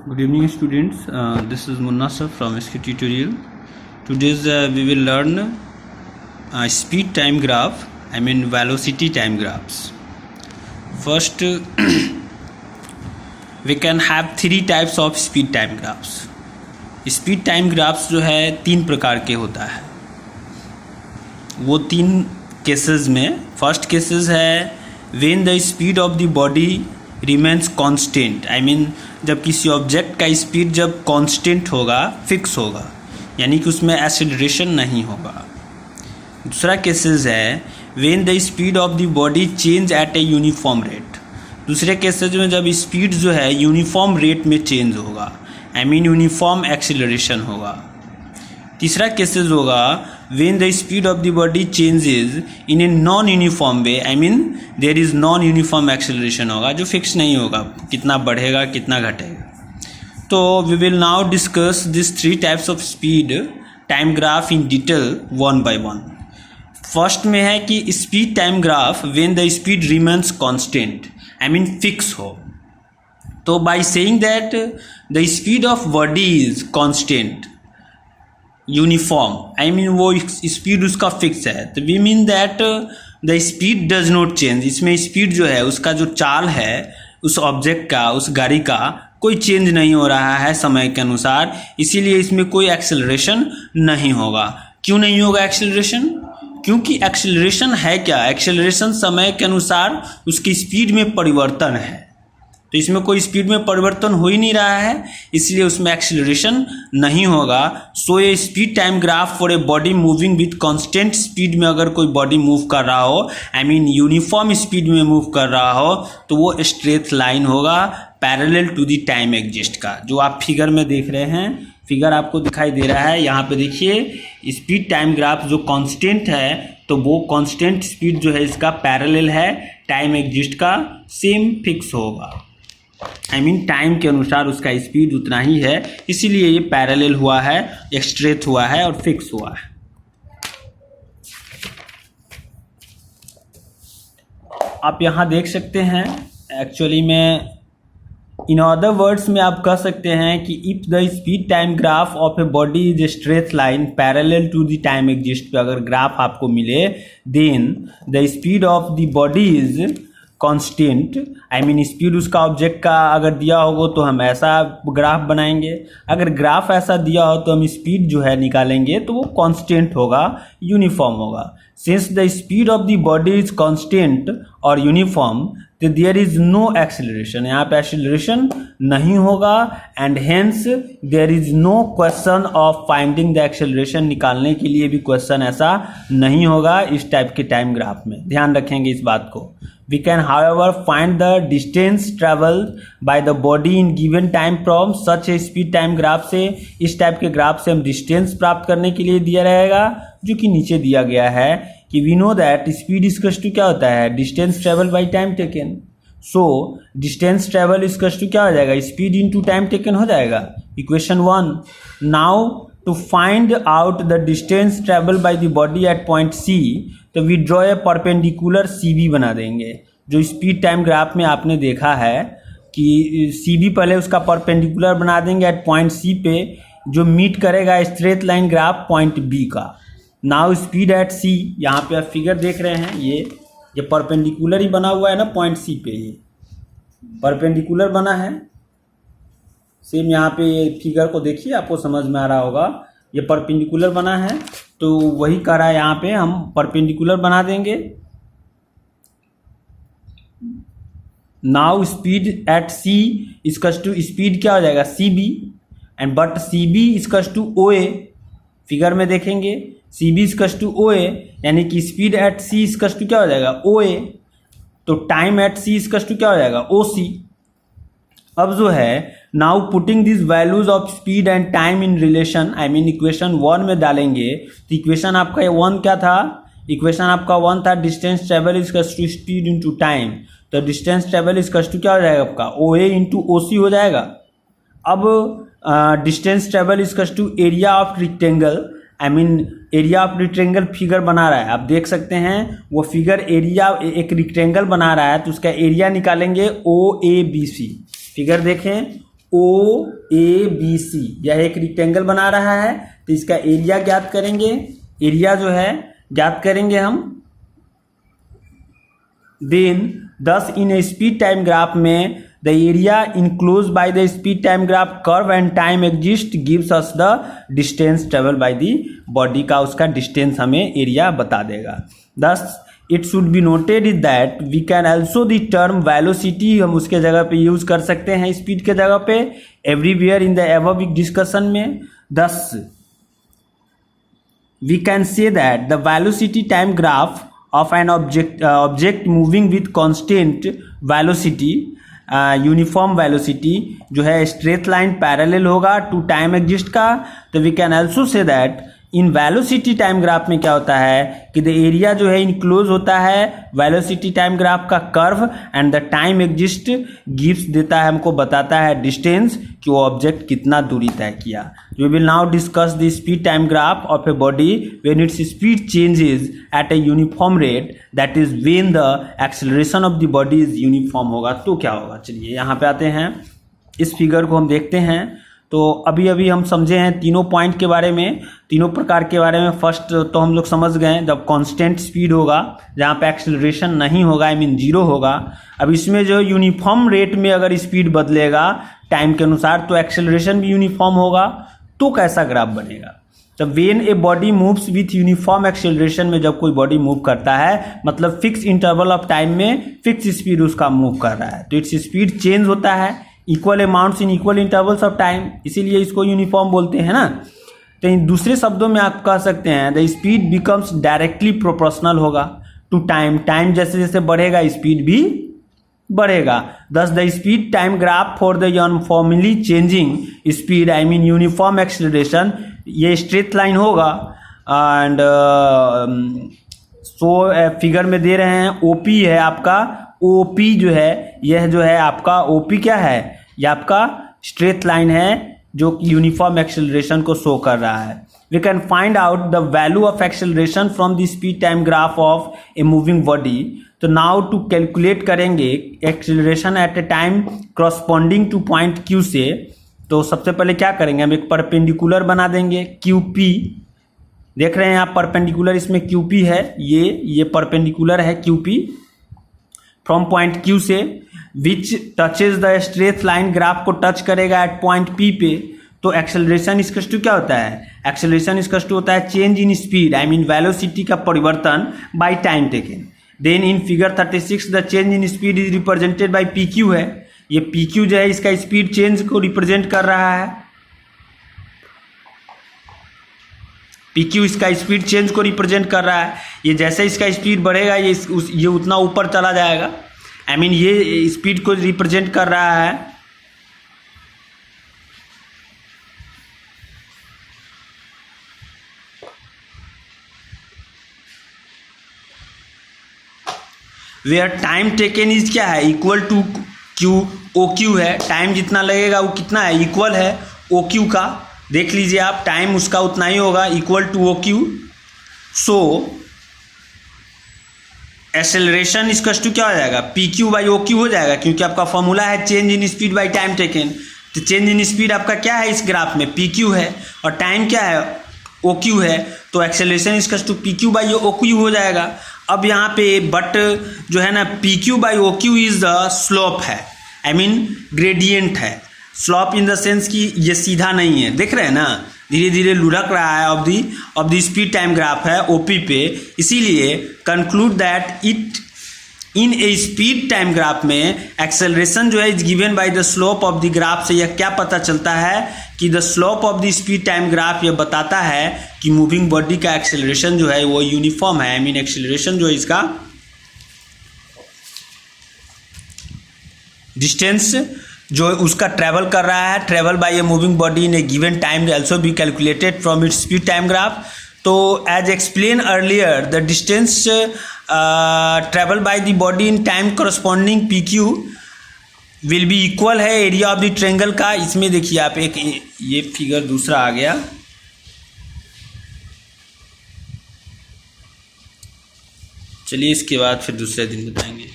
Good evening, students. This is Munna sir from SK Tutorial. Today we will learn speed time graph. Velocity time graphs. First, we can have three types of speed time graphs. Speed time graphs जो है तीन प्रकार के होता है. वो तीन cases में फर्स्ट केसेस है when the speed of the body remains constant. जब किसी ऑब्जेक्ट का स्पीड जब कांस्टेंट होगा, फिक्स होगा, यानी कि उसमें एक्सेलरेशन नहीं होगा. दूसरा केसेस है when the speed of the body change at a uniform rate. दूसरे केसेस में जब स्पीड जो है यूनिफॉर्म रेट में चेंज होगा, यूनिफॉर्म एक्सेलरेशन होगा. तीसरा केसेस होगा when the speed of the body changes in a non uniform way. there is non uniform acceleration होगा, जो फिक्स नहीं होगा, कितना बढ़ेगा कितना घटेगा. तो we will now discuss these three types of speed time graph in detail one by one. First में है कि speed time graph when the speed remains constant, fix हो. तो by saying that the speed of body is constant, uniform, वो speed उसका fix है, तो we mean that the speed does not change. इसमें स्पीड जो है उसका जो चाल है उस ऑब्जेक्ट का, उस गाड़ी का कोई चेंज नहीं हो रहा है समय के अनुसार, इसीलिए इसमें कोई एक्सेलरेशन नहीं होगा. क्यों नहीं होगा एक्सेलरेशन? क्योंकि एक्सेलरेशन है क्या? एक्सेलरेशन समय के अनुसार उसकी स्पीड में परिवर्तन है. तो इसमें कोई स्पीड में परिवर्तन हो ही नहीं रहा है, इसलिए उसमें एक्सेलरेशन नहीं होगा. So a speed time graph for a body moving with constant speed में अगर कोई बॉडी मूव कर रहा हो, यूनिफॉर्म स्पीड में मूव कर रहा हो, तो वो स्ट्रेट लाइन होगा parallel to the time axis का, जो आप फिगर में देख रहे हैं. फिगर आपको दिखाई दे रहा है, यहाँ पे देखिए स्पीड टाइम ग्राफ जो कांस्टेंट है, तो वो कांस्टेंट स्पीड जो है इसका पैरेलल है टाइम एक्सिस्ट का, सेम फिक्स होगा. टाइम के अनुसार उसका स्पीड उतना ही है, इसीलिए ये पैरेलल हुआ है, स्ट्रेट हुआ है और फिक्स हुआ है. आप यहाँ देख सकते हैं, एक्चुअली में इन अदर वर्ड्स में आप कह सकते हैं कि if the speed time graph of a body is a straight line parallel to the time axis पे अगर ग्राफ आपको मिले, then the speed of the body is constant. Speed उसका ऑब्जेक्ट का अगर दिया होगा तो हम ऐसा ग्राफ बनाएंगे. अगर ग्राफ ऐसा दिया हो तो हम स्पीड जो है निकालेंगे तो वो कांस्टेंट होगा, यूनिफॉर्म होगा. Since the speed of the body is constant और यूनिफॉर्म, तो देयर इज नो एक्सेलरेशन, यहाँ पे एक्सेलरेशन नहीं होगा. And hence there is no question of finding the acceleration, निकालने के लिए भी क्वेश्चन ऐसा नहीं होगा इस टाइप के टाइम ग्राफ में. ध्यान रखेंगे इस बात को. We can however find the distance traveled by the body in given time from such a speed time graph से, इस टाइप के ग्राफ से हम डिस्टेंस प्राप्त करने के लिए दिया रहेगा, जो कि नीचे दिया गया है कि we know that speed equals to क्या होता है, distance travel by time taken. So distance travel equals to क्या हो जाएगा, स्पीड इनटू टाइम टेकन हो जाएगा. Equation 1. Now to find out the distance travel by the body at point C, तो we draw a perpendicular C B बना देंगे. जो speed time graph में आपने देखा है कि सी बी पहले उसका परपेंडिकुलर बना देंगे एट पॉइंट सी पे, जो मीट करेगा straight line graph point b का. नाउ स्पीड एट सी, यहाँ पे आप फिगर देख रहे हैं, ये परपेंडिकुलर ही बना हुआ है ना पॉइंट सी पे, ये परपेंडिकुलर बना है. सेम यहाँ पे ये फिगर को देखिए, आपको समझ में आ रहा होगा, ये परपेंडिकुलर बना है, तो वही कह रहा है यहाँ पे हम परपेंडिकुलर बना देंगे. Now speed at C equals to, speed क्या हो जाएगा C B, and but C B equals to O A. Figure में देखेंगे C B equals to O A, यानी कि speed at C equals to क्या हो जाएगा ओ ए, तो time at C equals to क्या हो जाएगा ओ सी. अब जो है now putting this values of speed and time in relation, equation 1 में डालेंगे, तो इक्वेशन आपका ये 1 क्या था, इक्वेशन आपका 1 था distance travel equals to speed into time. तो डिस्टेंस ट्रेवल इक्वल्स टू क्या हो जाएगा आपका ओ ए इंटू ओ सी हो जाएगा. अब distance travel equals to area of rectangle, area of rectangle figure बना रहा है, आप देख सकते हैं वो फिगर एरिया एक रेक्टेंगल बना रहा है, तो उसका एरिया निकालेंगे ओ ए बी सी. फिगर देखें, OABC, यह एक रेक्टेंगल बना रहा है, तो इसका एरिया ज्ञात करेंगे। एरिया जो है ज्ञात करेंगे हम। Then thus in a speed time graph में the area enclosed by the speed time graph curve and time exist gives us the distance traveled by the body का उसका distance हमें area बता देगा। thus it should be noted is that we can also the term velocity हम उसके जगह पे use कर सकते हैं speed के जगह पे everywhere in the above discussion में। thus we can say that the velocity time graph of an object moving with constant velocity uniform velocity जो है स्ट्रेट लाइन पैरेलल होगा टू टाइम एग्जिस्ट का। तो we can also say that in velocity time graph में क्या होता है कि द एरिया जो है इनक्लोज होता है वेलोसिटी टाइम ग्राफ का curve and the time exist gives देता है हमको बताता है डिस्टेंस कि वो ऑब्जेक्ट कितना दूरी तय किया। We will now discuss the speed time graph of a body when its speed changes at a uniform rate, that is when the acceleration of the body is uniform होगा। तो क्या होगा, चलिए यहाँ पे आते हैं, इस फिगर को हम देखते हैं। तो अभी अभी हम समझे हैं तीनों पॉइंट के बारे में, तीनों प्रकार के बारे में। फर्स्ट तो हम लोग समझ गए जब कांस्टेंट स्पीड होगा जहाँ पे एक्सेलरेशन नहीं होगा, आई मीन जीरो होगा। अब इसमें जो यूनिफॉर्म रेट में अगर स्पीड बदलेगा टाइम के अनुसार तो एक्सेलरेशन भी यूनिफॉर्म होगा। तो कैसा ग्राफ बनेगा, जब when a body moves with uniform acceleration में जब कोई बॉडी मूव करता है मतलब फिक्स इंटरवल ऑफ टाइम में फिक्स स्पीड उसका मूव कर रहा है तो इट्स स्पीड चेंज होता है equal amounts in equal intervals of time, इसीलिए इसको यूनिफॉर्म बोलते हैं ना। तो इन दूसरे शब्दों में आप कह सकते हैं the speed becomes directly proportional होगा टू टाइम, टाइम जैसे जैसे बढ़ेगा स्पीड भी बढ़ेगा। दस the speed time graph for the uniformly changing speed I mean uniform acceleration, ये स्ट्रेट लाइन होगा एंड सो फिगर में दे रहे हैं ओपी है आपका, ओपी जो है यह जो है आपका ओपी क्या है, यह आपका स्ट्रेट लाइन है जो कि यूनिफॉर्म एक्सेलरेशन को शो कर रहा है। We can find out the value of acceleration from the speed time graph of a moving body. तो नाउ टू कैलकुलेट करेंगे acceleration at a time corresponding to point Q से। तो सबसे पहले क्या करेंगे, हम एक परपेंडिकुलर बना देंगे क्यू पी, देख रहे हैं आप परपेंडिकुलर इसमें क्यू पी है, ये परपेंडिकुलर है Q P from point Q से which touches the straight line, graph को टच करेगा एट पॉइंट पी पे। तो एक्सेलरेशन इक्वल्स टू क्या होता है, एक्सेलरेशन इक्वल्स टू होता है change in speed I mean velocity का परिवर्तन by time taken. Then in figure 36 the change in speed is represented by p q है, ये पी क्यू जो है इसका स्पीड चेंज को रिप्रेजेंट कर रहा है, पी क्यू इसका स्पीड चेंज को रिप्रेजेंट कर रहा है। ये जैसे इसका स्पीड बढ़ेगा ये उतना ऊपर चला जाएगा, आई मीन ये स्पीड को रिप्रेजेंट कर रहा है। वेयर टाइम टेकन इज क्या है, equal to q, o q है, टाइम जितना लगेगा वो कितना है, इक्वल है ओ क्यू का। देख लीजिए आप, टाइम उसका उतना ही होगा equal to o q. So acceleration इसका टू क्या हो जाएगा, p q by o q हो जाएगा, क्योंकि आपका फॉर्मूला है change in speed by time taken. तो चेंज इन स्पीड आपका क्या है इस ग्राफ में, पी क्यू है, और टाइम क्या है, ओ क्यू है। तो एक्सेलरेशन इसका to p q by o q हो जाएगा। अब यहाँ पे बट जो है ना p q by o q is the slope है, आई मीन ग्रेडियंट है। स्लोप इन द सेंस कि ये सीधा नहीं है, देख रहे हैं ना, धीरे धीरे लुढ़क रहा है of the speed time graph है ओपी पे। इसीलिए conclude that it in A speed time graph में एक्सेलरेशन जो है is given by the slope of the graph. से यह क्या पता चलता है कि the slope of the speed time graph यह बताता है कि मूविंग बॉडी का एक्सेलरेशन जो है वो यूनिफॉर्म है, आई मीन एक्सेलरेशन जो है इसका डिस्टेंस जो उसका ट्रैवल कर रहा है, travel by a moving body in a given time also be calculated from its speed time graph. तो as explain earlier the distance travel by the body in time corresponding P Q will be equal है area of the triangle का। इसमें देखिए आप एक ये figure दूसरा आ गया, चलिए इसके बाद फिर दूसरे दिन बताएंगे।